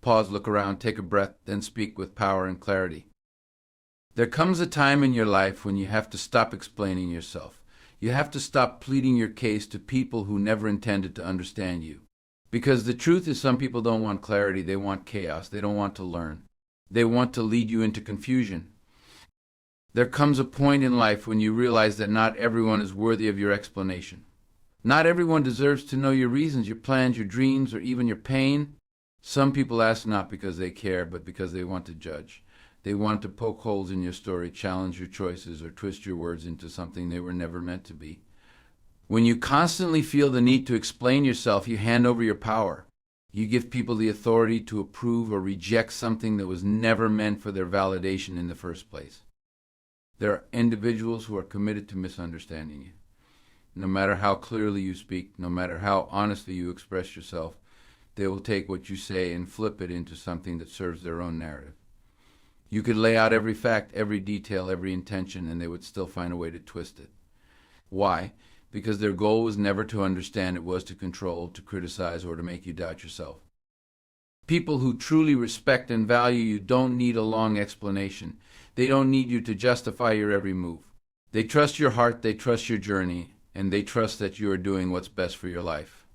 Pause, look around, take a breath, then speak with power and clarity. There comes a time in your life when you have to stop explaining yourself. You have to stop pleading your case to people who never intended to understand you. Because the truth is, some people don't want clarity, they want chaos, they don't want to learn. They want to lead you into confusion. There comes a point in life when you realize that not everyone is worthy of your explanation. Not everyone deserves to know your reasons, your plans, your dreams, or even your pain. Some people ask not because they care, but because they want to judge. They want to poke holes in your story, challenge your choices, or twist your words into something they were never meant to be. When you constantly feel the need to explain yourself, you hand over your power. You give people the authority to approve or reject something that was never meant for their validation in the first place. There are individuals who are committed to misunderstanding you. No matter how clearly you speak, no matter how honestly you express yourself, they will take what you say and flip it into something that serves their own narrative. You could lay out every fact, every detail, every intention, and they would still find a way to twist it. Why? Because their goal was never to understand, it was to control, to criticize, or to make you doubt yourself. People who truly respect and value you don't need a long explanation. They don't need you to justify your every move. They trust your heart, they trust your journey, and they trust that you are doing what's best for your life.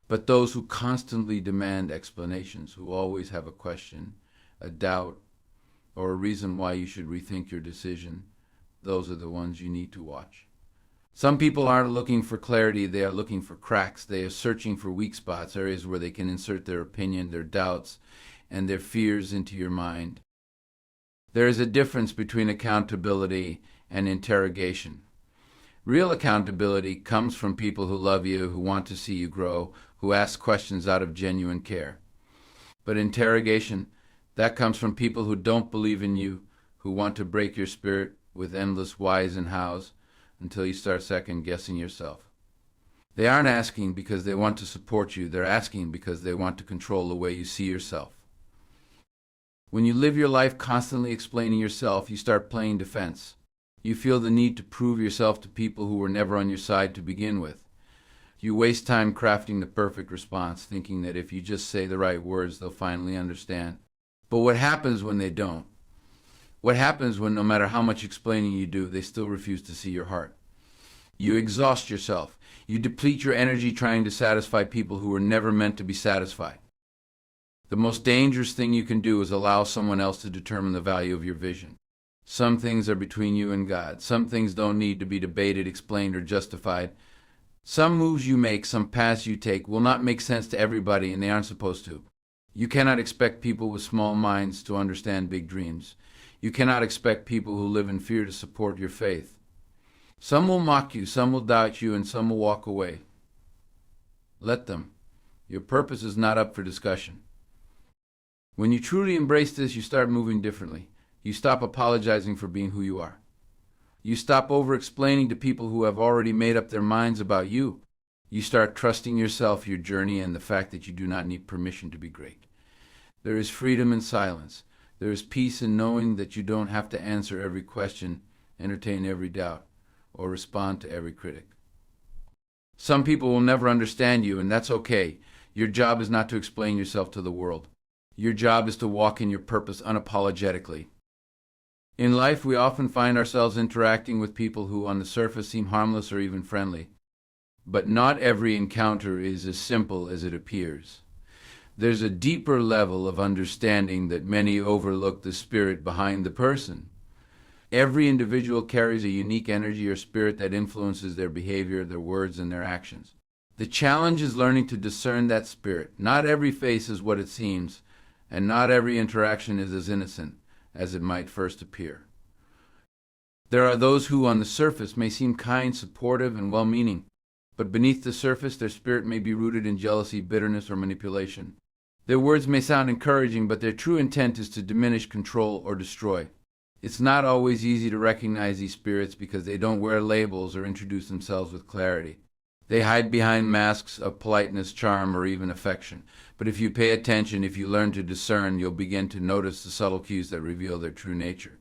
But those who constantly demand explanations, who always have a question, a doubt, or a reason why you should rethink your decision, those are the ones you need to watch. Some people aren't looking for clarity, they are looking for cracks. They are searching for weak spots, areas where they can insert their opinion, their doubts, and their fears into your mind. There is a difference between accountability and interrogation. Real accountability comes from people who love you, who want to see you grow, who ask questions out of genuine care. But interrogation, that comes from people who don't believe in you, who want to break your spirit with endless whys and hows until you start second-guessing yourself. They aren't asking because they want to support you. They're asking because they want to control the way you see yourself. When you live your life constantly explaining yourself, you start playing defense. You feel the need to prove yourself to people who were never on your side to begin with. You waste time crafting the perfect response, thinking that if you just say the right words, they'll finally understand. But what happens when they don't? What happens when no matter how much explaining you do, they still refuse to see your heart? You exhaust yourself. You deplete your energy trying to satisfy people who were never meant to be satisfied. The most dangerous thing you can do is allow someone else to determine the value of your vision. Some things are between you and God. Some things don't need to be debated, explained, or justified. Some moves you make, some paths you take will not make sense to everybody, and they aren't supposed to. You cannot expect people with small minds to understand big dreams. You cannot expect people who live in fear to support your faith. Some will mock you, some will doubt you, and some will walk away. Let them. Your purpose is not up for discussion. When you truly embrace this, you start moving differently. You stop apologizing for being who you are. You stop over-explaining to people who have already made up their minds about you. You start trusting yourself, your journey, and the fact that you do not need permission to be great. There is freedom in silence. There is peace in knowing that you don't have to answer every question, entertain every doubt, or respond to every critic. Some people will never understand you, and that's okay. Your job is not to explain yourself to the world. Your job is to walk in your purpose unapologetically. In life, we often find ourselves interacting with people who on the surface seem harmless or even friendly. But not every encounter is as simple as it appears. There's a deeper level of understanding that many overlook, the spirit behind the person. Every individual carries a unique energy or spirit that influences their behavior, their words, and their actions. The challenge is learning to discern that spirit. Not every face is what it seems, and not every interaction is as innocent as it might first appear. There are those who on the surface may seem kind, supportive, and well-meaning, but beneath the surface their spirit may be rooted in jealousy, bitterness, or manipulation. Their words may sound encouraging, but their true intent is to diminish, control, or destroy. It's not always easy to recognize these spirits because they don't wear labels or introduce themselves with clarity. They hide behind masks of politeness, charm, or even affection. But if you pay attention, if you learn to discern, you'll begin to notice the subtle cues that reveal their true nature.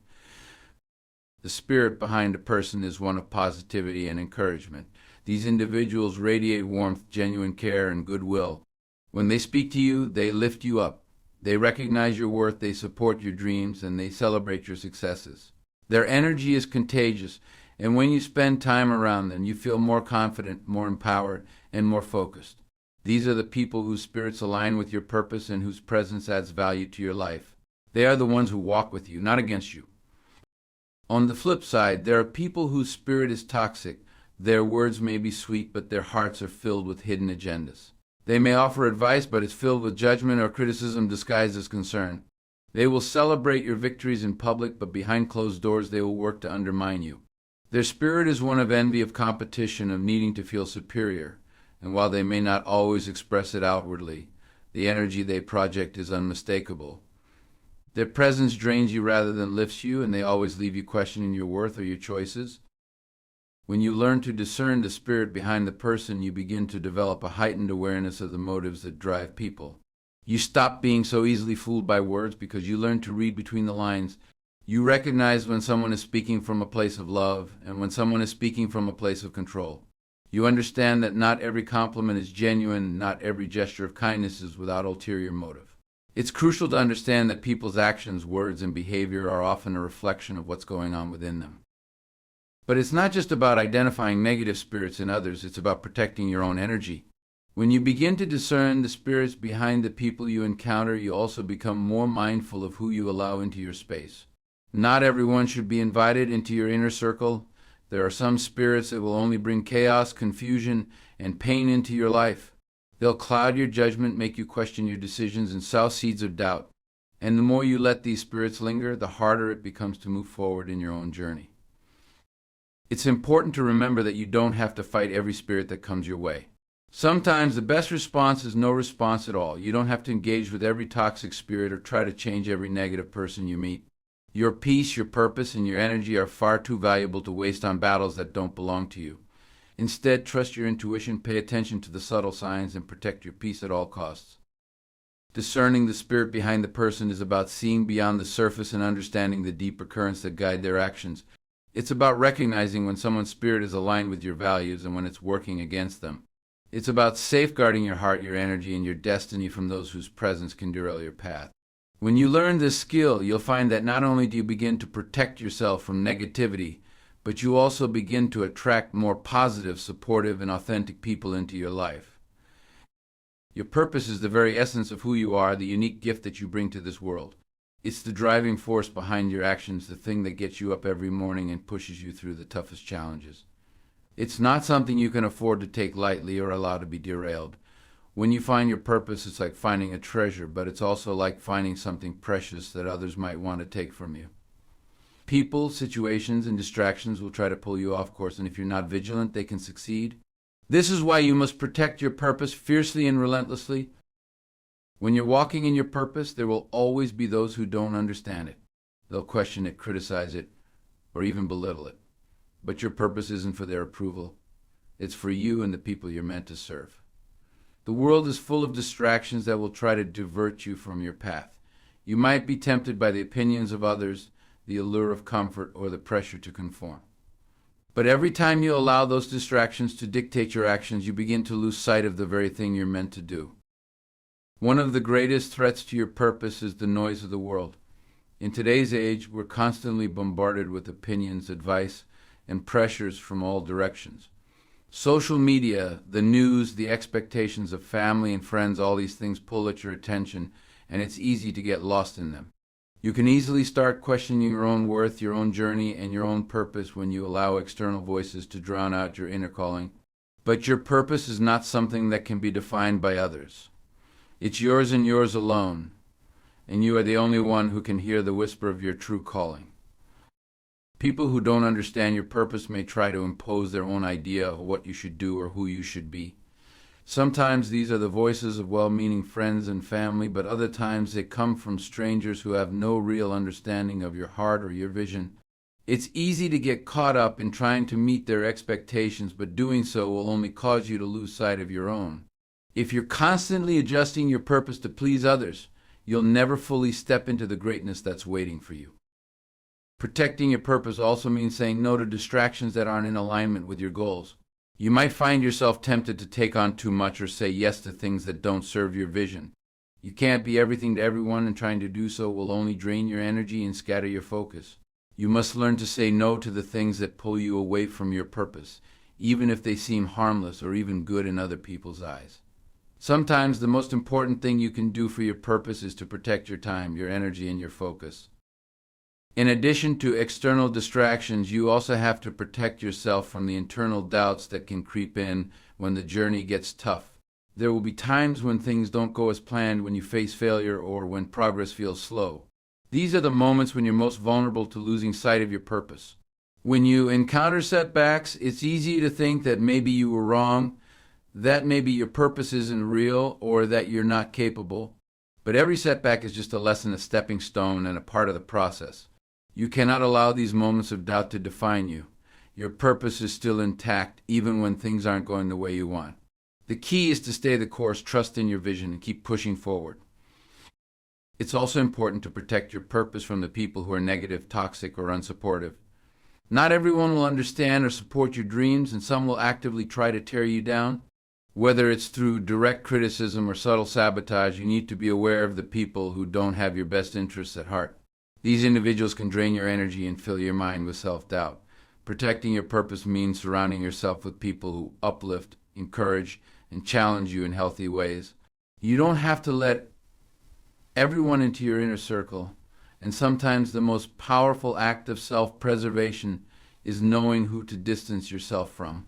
The spirit behind a person is one of positivity and encouragement. These individuals radiate warmth, genuine care, and goodwill. When they speak to you, they lift you up. They recognize your worth, they support your dreams, and they celebrate your successes. Their energy is contagious, and when you spend time around them, you feel more confident, more empowered, and more focused. These are the people whose spirits align with your purpose and whose presence adds value to your life. They are the ones who walk with you, not against you. On the flip side, there are people whose spirit is toxic. Their words may be sweet, but their hearts are filled with hidden agendas. They may offer advice, but it's filled with judgment or criticism disguised as concern. They will celebrate your victories in public, but behind closed doors they will work to undermine you. Their spirit is one of envy, of competition, of needing to feel superior. And while they may not always express it outwardly, the energy they project is unmistakable. Their presence drains you rather than lifts you, and they always leave you questioning your worth or your choices. When you learn to discern the spirit behind the person, you begin to develop a heightened awareness of the motives that drive people. You stop being so easily fooled by words because you learn to read between the lines. You recognize when someone is speaking from a place of love and when someone is speaking from a place of control. You understand that not every compliment is genuine, not every gesture of kindness is without ulterior motive. It's crucial to understand that people's actions, words, and behavior are often a reflection of what's going on within them. But it's not just about identifying negative spirits in others, it's about protecting your own energy. When you begin to discern the spirits behind the people you encounter, you also become more mindful of who you allow into your space. Not everyone should be invited into your inner circle. There are some spirits that will only bring chaos, confusion, and pain into your life. They'll cloud your judgment, make you question your decisions, and sow seeds of doubt. And the more you let these spirits linger, the harder it becomes to move forward in your own journey. It's important to remember that you don't have to fight every spirit that comes your way. Sometimes the best response is no response at all. You don't have to engage with every toxic spirit or try to change every negative person you meet. Your peace, your purpose, and your energy are far too valuable to waste on battles that don't belong to you. Instead, trust your intuition, pay attention to the subtle signs, and protect your peace at all costs. Discerning the spirit behind the person is about seeing beyond the surface and understanding the deeper currents that guide their actions. It's about recognizing when someone's spirit is aligned with your values and when it's working against them. It's about safeguarding your heart, your energy, and your destiny from those whose presence can derail your path. When you learn this skill, you'll find that not only do you begin to protect yourself from negativity, but you also begin to attract more positive, supportive, and authentic people into your life. Your purpose is the very essence of who you are, the unique gift that you bring to this world. It's the driving force behind your actions, the thing that gets you up every morning and pushes you through the toughest challenges. It's not something you can afford to take lightly or allow to be derailed. When you find your purpose, it's like finding a treasure, but it's also like finding something precious that others might want to take from you. People, situations, and distractions will try to pull you off course, and if you're not vigilant, they can succeed. This is why you must protect your purpose fiercely and relentlessly. When you're walking in your purpose, there will always be those who don't understand it. They'll question it, criticize it, or even belittle it. But your purpose isn't for their approval. It's for you and the people you're meant to serve. The world is full of distractions that will try to divert you from your path. You might be tempted by the opinions of others, the allure of comfort, or the pressure to conform. But every time you allow those distractions to dictate your actions, you begin to lose sight of the very thing you're meant to do. One of the greatest threats to your purpose is the noise of the world. In today's age, we're constantly bombarded with opinions, advice, and pressures from all directions. Social media, the news, the expectations of family and friends, all these things pull at your attention, and it's easy to get lost in them. You can easily start questioning your own worth, your own journey, and your own purpose when you allow external voices to drown out your inner calling. But your purpose is not something that can be defined by others. It's yours and yours alone, and you are the only one who can hear the whisper of your true calling. People who don't understand your purpose may try to impose their own idea of what you should do or who you should be. Sometimes these are the voices of well-meaning friends and family, but other times they come from strangers who have no real understanding of your heart or your vision. It's easy to get caught up in trying to meet their expectations, but doing so will only cause you to lose sight of your own. If you're constantly adjusting your purpose to please others, you'll never fully step into the greatness that's waiting for you. Protecting your purpose also means saying no to distractions that aren't in alignment with your goals. You might find yourself tempted to take on too much or say yes to things that don't serve your vision. You can't be everything to everyone, and trying to do so will only drain your energy and scatter your focus. You must learn to say no to the things that pull you away from your purpose, even if they seem harmless or even good in other people's eyes. Sometimes the most important thing you can do for your purpose is to protect your time, your energy, and your focus. In addition to external distractions, you also have to protect yourself from the internal doubts that can creep in when the journey gets tough. There will be times when things don't go as planned, when you face failure, or when progress feels slow. These are the moments when you're most vulnerable to losing sight of your purpose. When you encounter setbacks, it's easy to think that maybe you were wrong, that maybe your purpose isn't real, or that you're not capable. But every setback is just a lesson, a stepping stone, and a part of the process. You cannot allow these moments of doubt to define you. Your purpose is still intact, even when things aren't going the way you want. The key is to stay the course, trust in your vision, and keep pushing forward. It's also important to protect your purpose from the people who are negative, toxic, or unsupportive. Not everyone will understand or support your dreams, and some will actively try to tear you down. Whether it's through direct criticism or subtle sabotage, you need to be aware of the people who don't have your best interests at heart. These individuals can drain your energy and fill your mind with self-doubt. Protecting your purpose means surrounding yourself with people who uplift, encourage, and challenge you in healthy ways. You don't have to let everyone into your inner circle, and sometimes the most powerful act of self-preservation is knowing who to distance yourself from.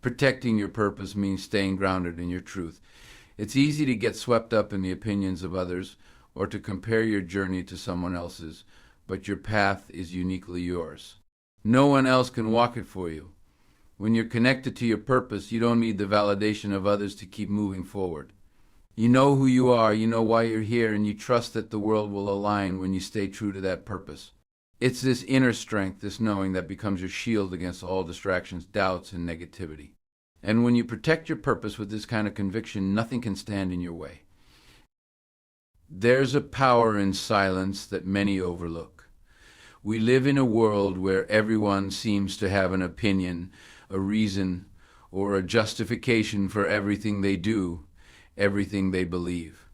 Protecting your purpose means staying grounded in your truth. It's easy to get swept up in the opinions of others or to compare your journey to someone else's, but your path is uniquely yours. No one else can walk it for you. When you're connected to your purpose, you don't need the validation of others to keep moving forward. You know who you are, you know why you're here, and you trust that the world will align when you stay true to that purpose. It's this inner strength, this knowing, that becomes your shield against all distractions, doubts, and negativity. And when you protect your purpose with this kind of conviction, nothing can stand in your way. There's a power in silence that many overlook. We live in a world where everyone seems to have an opinion, a reason, or a justification for everything they do, everything they believe.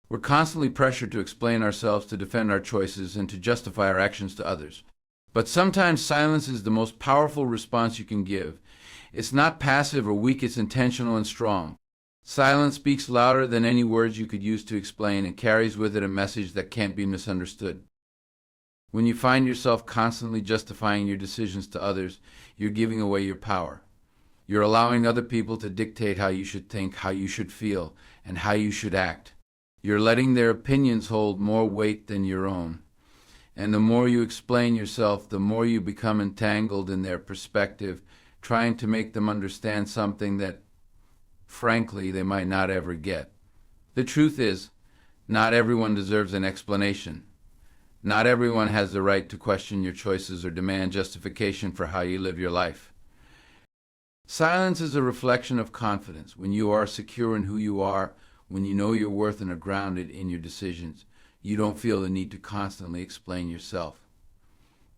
We're constantly pressured to explain ourselves, to defend our choices, and to justify our actions to others. But sometimes silence is the most powerful response you can give. It's not passive or weak, it's intentional and strong. Silence speaks louder than any words you could use to explain, and carries with it a message that can't be misunderstood. When you find yourself constantly justifying your decisions to others, you're giving away your power. You're allowing other people to dictate how you should think, how you should feel, and how you should act. You're letting their opinions hold more weight than your own. And the more you explain yourself, the more you become entangled in their perspective, trying to make them understand something that, frankly, they might not ever get. The truth is, not everyone deserves an explanation. Not everyone has the right to question your choices or demand justification for how you live your life. Silence is a reflection of confidence. When you are secure in who you are, when you know your worth and are grounded in your decisions, you don't feel the need to constantly explain yourself.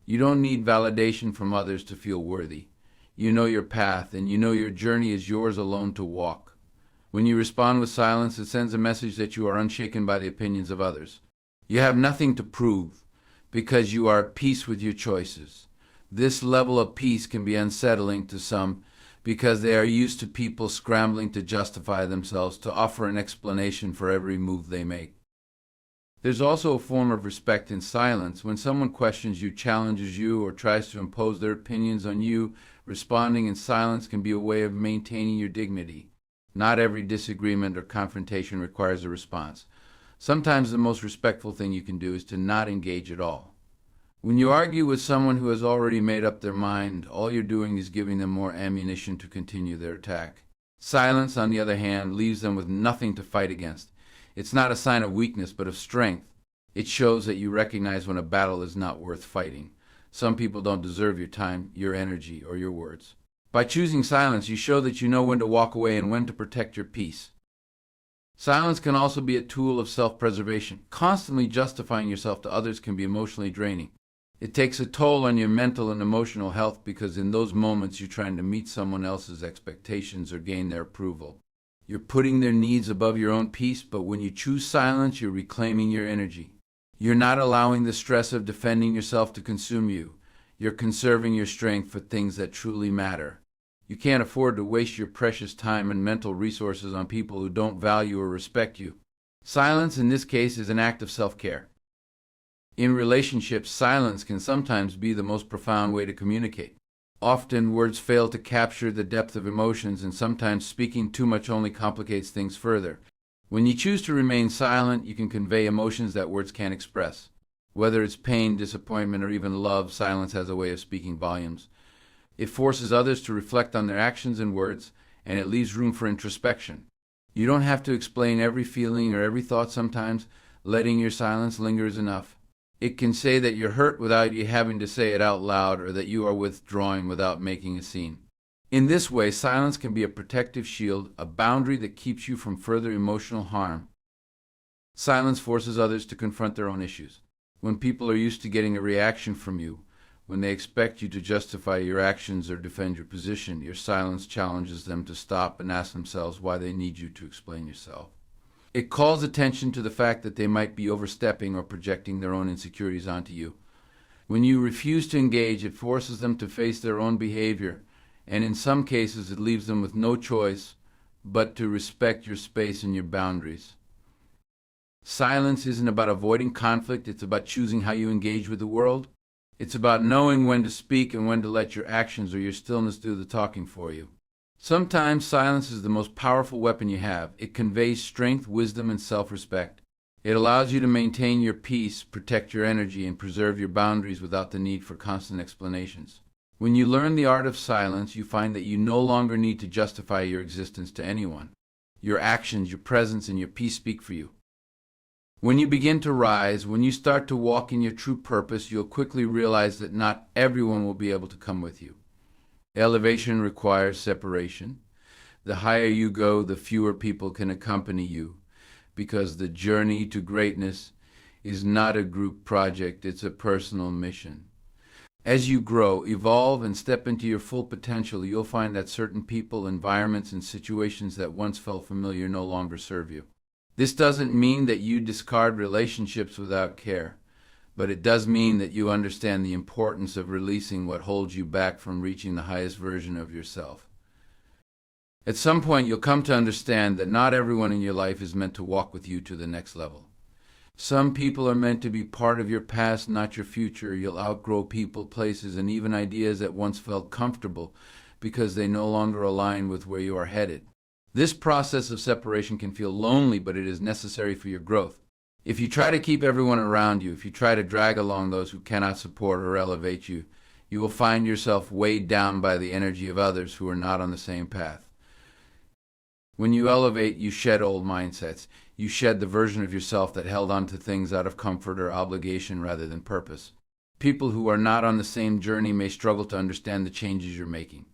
You don't need validation from others to feel worthy. You know your path, and you know your journey is yours alone to walk. When you respond with silence, it sends a message that you are unshaken by the opinions of others. You have nothing to prove, because you are at peace with your choices. This level of peace can be unsettling to some, because they are used to people scrambling to justify themselves, to offer an explanation for every move they make. There's also a form of respect in silence. When someone questions you, challenges you, or tries to impose their opinions on you, responding in silence can be a way of maintaining your dignity. Not every disagreement or confrontation requires a response. Sometimes the most respectful thing you can do is to not engage at all. When you argue with someone who has already made up their mind, all you're doing is giving them more ammunition to continue their attack. Silence, on the other hand, leaves them with nothing to fight against. It's not a sign of weakness, but of strength. It shows that you recognize when a battle is not worth fighting. Some people don't deserve your time, your energy, or your words. By choosing silence, you show that you know when to walk away and when to protect your peace. Silence can also be a tool of self-preservation. Constantly justifying yourself to others can be emotionally draining. It takes a toll on your mental and emotional health, because in those moments you're trying to meet someone else's expectations or gain their approval. You're putting their needs above your own peace, but when you choose silence, you're reclaiming your energy. You're not allowing the stress of defending yourself to consume you. You're conserving your strength for things that truly matter. You can't afford to waste your precious time and mental resources on people who don't value or respect you. Silence, in this case, is an act of self-care. In relationships, silence can sometimes be the most profound way to communicate. Often, words fail to capture the depth of emotions, and sometimes speaking too much only complicates things further. When you choose to remain silent, you can convey emotions that words can't express. Whether it's pain, disappointment, or even love, silence has a way of speaking volumes. It forces others to reflect on their actions and words, and it leaves room for introspection. You don't have to explain every feeling or every thought sometimes. Letting your silence linger is enough. It can say that you're hurt without you having to say it out loud, or that you are withdrawing without making a scene. In this way, silence can be a protective shield, a boundary that keeps you from further emotional harm. Silence forces others to confront their own issues. When people are used to getting a reaction from you, when they expect you to justify your actions or defend your position, your silence challenges them to stop and ask themselves why they need you to explain yourself. It calls attention to the fact that they might be overstepping or projecting their own insecurities onto you. When you refuse to engage, it forces them to face their own behavior, and in some cases it leaves them with no choice but to respect your space and your boundaries. Silence isn't about avoiding conflict, it's about choosing how you engage with the world. It's about knowing when to speak and when to let your actions or your stillness do the talking for you. Sometimes silence is the most powerful weapon you have. It conveys strength, wisdom, and self-respect. It allows you to maintain your peace, protect your energy, and preserve your boundaries without the need for constant explanations. When you learn the art of silence, you find that you no longer need to justify your existence to anyone. Your actions, your presence, and your peace speak for you. When you begin to rise, when you start to walk in your true purpose, you'll quickly realize that not everyone will be able to come with you. Elevation requires separation. The higher you go, the fewer people can accompany you, because the journey to greatness is not a group project, it's a personal mission. As you grow, evolve, and step into your full potential, you'll find that certain people, environments, and situations that once felt familiar no longer serve you. This doesn't mean that you discard relationships without care, but it does mean that you understand the importance of releasing what holds you back from reaching the highest version of yourself. At some point, you'll come to understand that not everyone in your life is meant to walk with you to the next level. Some people are meant to be part of your past, not your future. You'll outgrow people, places, and even ideas that once felt comfortable because they no longer align with where you are headed. This process of separation can feel lonely, but it is necessary for your growth. If you try to keep everyone around you, if you try to drag along those who cannot support or elevate you, you will find yourself weighed down by the energy of others who are not on the same path. When you elevate, you shed old mindsets. You shed the version of yourself that held on to things out of comfort or obligation rather than purpose. People who are not on the same journey may struggle to understand the changes you're making.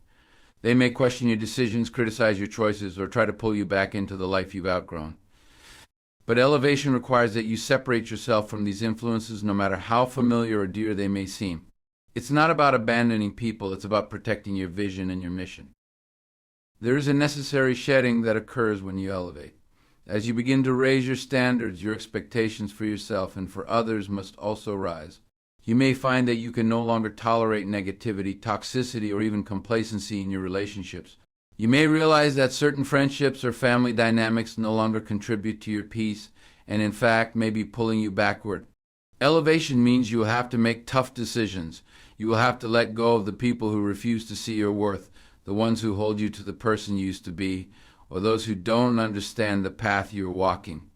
They may question your decisions, criticize your choices, or try to pull you back into the life you've outgrown. But elevation requires that you separate yourself from these influences, no matter how familiar or dear they may seem. It's not about abandoning people, it's about protecting your vision and your mission. There is a necessary shedding that occurs when you elevate. As you begin to raise your standards, your expectations for yourself and for others must also rise. You may find that you can no longer tolerate negativity, toxicity, or even complacency in your relationships. You may realize that certain friendships or family dynamics no longer contribute to your peace and in fact may be pulling you backward. Elevation means you will have to make tough decisions. You will have to let go of the people who refuse to see your worth, the ones who hold you to the person you used to be, or those who don't understand the path you're walking.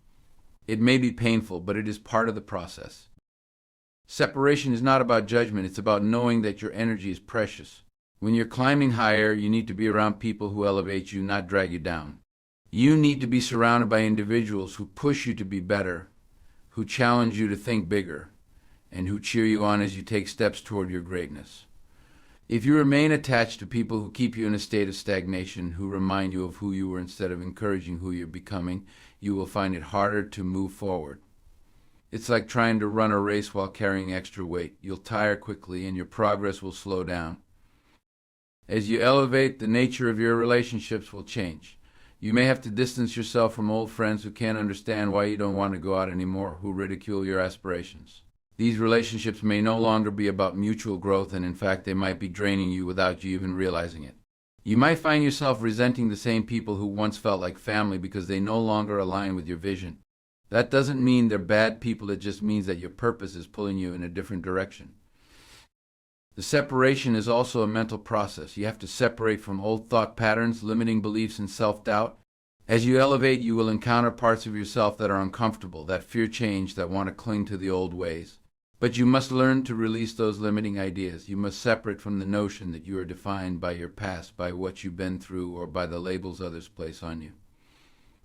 It may be painful, but it is part of the process. Separation is not about judgment, it's about knowing that your energy is precious. When you're climbing higher, you need to be around people who elevate you, not drag you down. You need to be surrounded by individuals who push you to be better, who challenge you to think bigger, and who cheer you on as you take steps toward your greatness. If you remain attached to people who keep you in a state of stagnation, who remind you of who you were instead of encouraging who you're becoming, you will find it harder to move forward. It's like trying to run a race while carrying extra weight. You'll tire quickly and your progress will slow down. As you elevate, the nature of your relationships will change. You may have to distance yourself from old friends who can't understand why you don't want to go out anymore, who ridicule your aspirations. These relationships may no longer be about mutual growth, and in fact, they might be draining you without you even realizing it. You might find yourself resenting the same people who once felt like family because they no longer align with your vision. That doesn't mean they're bad people, it just means that your purpose is pulling you in a different direction. The separation is also a mental process. You have to separate from old thought patterns, limiting beliefs, and self-doubt. As you elevate, you will encounter parts of yourself that are uncomfortable, that fear change, that want to cling to the old ways. But you must learn to release those limiting ideas. You must separate from the notion that you are defined by your past, by what you've been through, or by the labels others place on you.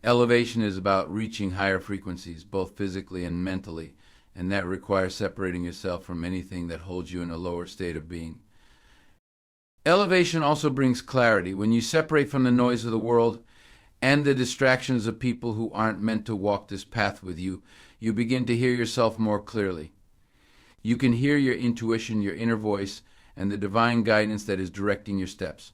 Elevation is about reaching higher frequencies, both physically and mentally, and that requires separating yourself from anything that holds you in a lower state of being. Elevation also brings clarity. When you separate from the noise of the world and the distractions of people who aren't meant to walk this path with you, you begin to hear yourself more clearly. You can hear your intuition, your inner voice, and the divine guidance that is directing your steps.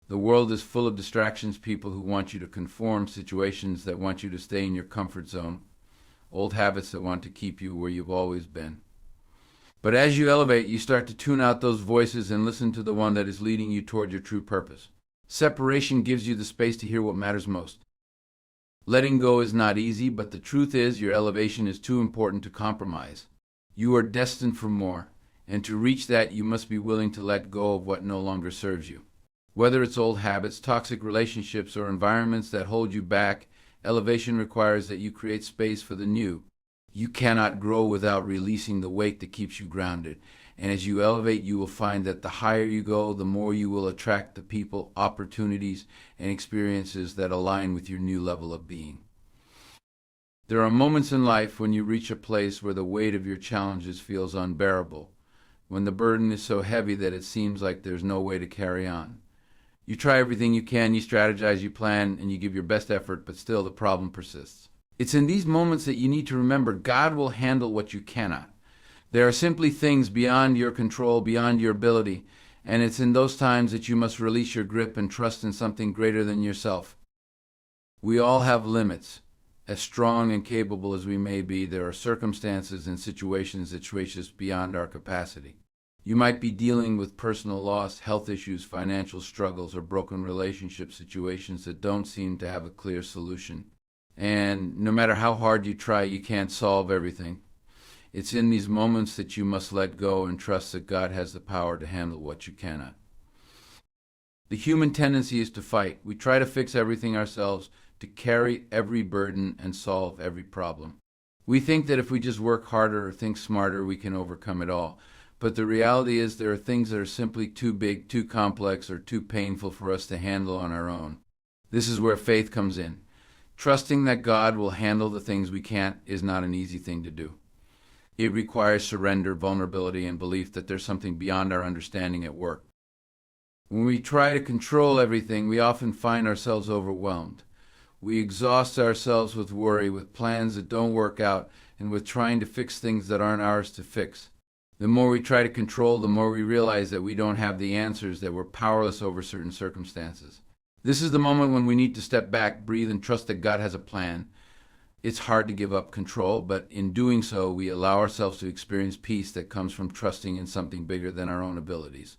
The world is full of distractions, people who want you to conform, situations that want you to stay in your comfort zone, old habits that want to keep you where you've always been. But as you elevate, you start to tune out those voices and listen to the one that is leading you toward your true purpose. Separation gives you the space to hear what matters most. Letting go is not easy, but the truth is your elevation is too important to compromise. You are destined for more, and to reach that, you must be willing to let go of what no longer serves you. Whether it's old habits, toxic relationships, or environments that hold you back, elevation requires that you create space for the new. You cannot grow without releasing the weight that keeps you grounded. And as you elevate, you will find that the higher you go, the more you will attract the people, opportunities, and experiences that align with your new level of being. There are moments in life when you reach a place where the weight of your challenges feels unbearable, when the burden is so heavy that it seems like there's no way to carry on. You try everything you can, you strategize, you plan, and you give your best effort, but still the problem persists. It's in these moments that you need to remember God will handle what you cannot. There are simply things beyond your control, beyond your ability, and it's in those times that you must release your grip and trust in something greater than yourself. We all have limits. As strong and capable as we may be, there are circumstances and situations that stretch us beyond our capacity. You might be dealing with personal loss, health issues, financial struggles, or broken relationship situations that don't seem to have a clear solution. And no matter how hard you try, you can't solve everything. It's in these moments that you must let go and trust that God has the power to handle what you cannot. The human tendency is to fight. We try to fix everything ourselves, to carry every burden and solve every problem. We think that if we just work harder or think smarter, we can overcome it all. But the reality is there are things that are simply too big, too complex, or too painful for us to handle on our own. This is where faith comes in. Trusting that God will handle the things we can't is not an easy thing to do. It requires surrender, vulnerability, and belief that there's something beyond our understanding at work. When we try to control everything, we often find ourselves overwhelmed. We exhaust ourselves with worry, with plans that don't work out, and with trying to fix things that aren't ours to fix. The more we try to control, the more we realize that we don't have the answers, that we're powerless over certain circumstances. This is the moment when we need to step back, breathe, and trust that God has a plan. It's hard to give up control, but in doing so, we allow ourselves to experience peace that comes from trusting in something bigger than our own abilities.